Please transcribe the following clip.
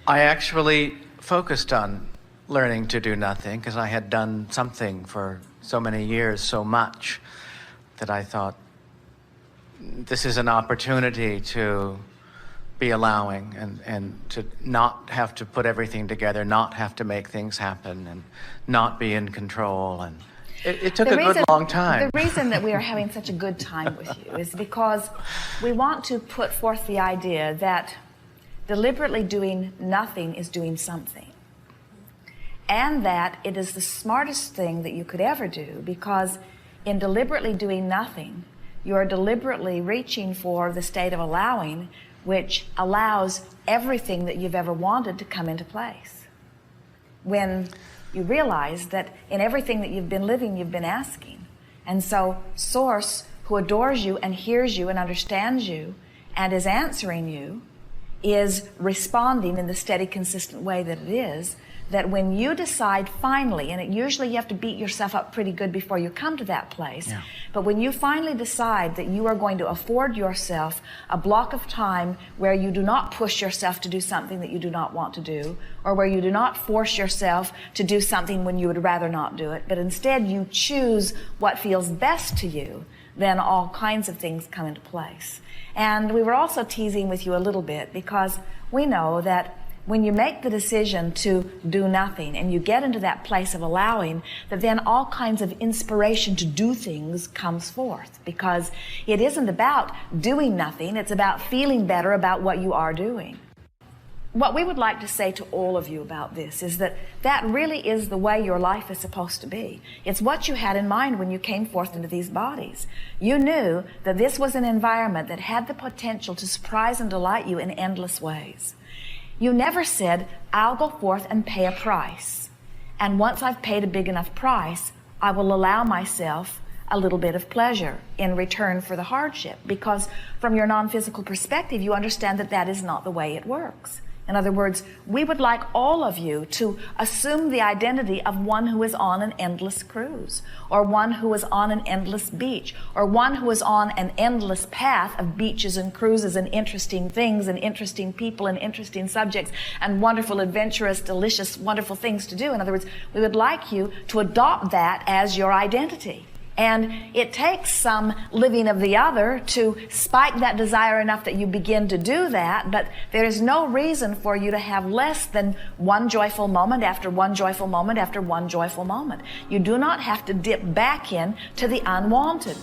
I actually focused on learning to do nothing because I had done something for so many years, so much, that I thought, this is an opportunity to be allowing and to not have to put everything together, not have to make things happen, and not be in control. And it took a good long time. The reason that we are having such a good time with you is because we want to put forth the idea that deliberately doing nothing is doing something. And that it is the smartest thing that you could ever do, because in deliberately doing nothing, you are deliberately reaching for the state of allowing, which allows everything that you've ever wanted to come into place. When you realize that in everything that you've been living, you've been asking. And so Source, who adores you and hears you and understands you and is answering you, is responding in the steady, consistent way that it is, that when you decide finally, and it usually you have to beat yourself up pretty good before you come to that place, but when you finally decide that you are going to afford yourself a block of time where you do not push yourself to do something that you do not want to do, or where you do not force yourself to do something when you would rather not do it, but instead you choose what feels best to you, then all kinds of things come into place. And we were also teasing with you a little bit because we know that when you make the decision to do nothing and you get into that place of allowing, that then all kinds of inspiration to do things comes forth, because it isn't about doing nothing, it's about feeling better about what you are doing. What we would like to say to all of you about this is that that really is the way your life is supposed to be. It's what you had in mind when you came forth into these bodies. You knew that this was an environment that had the potential to surprise and delight you in endless ways. You never said, I'll go forth and pay a price. And once I've paid a big enough price, I will allow myself a little bit of pleasure in return for the hardship. Because from your non-physical perspective, you understand that that is not the way it works. In other words, we would like all of you to assume the identity of one who is on an endless cruise, or one who is on an endless beach, or one who is on an endless path of beaches and cruises and interesting things and interesting people and interesting subjects and wonderful, adventurous, delicious, wonderful things to do. In other words, we would like you to adopt that as your identity. And it takes some living of the other to spike that desire enough that you begin to do that, but there is no reason for you to have less than one joyful moment after one joyful moment after one joyful moment. You do not have to dip back in to the unwanted.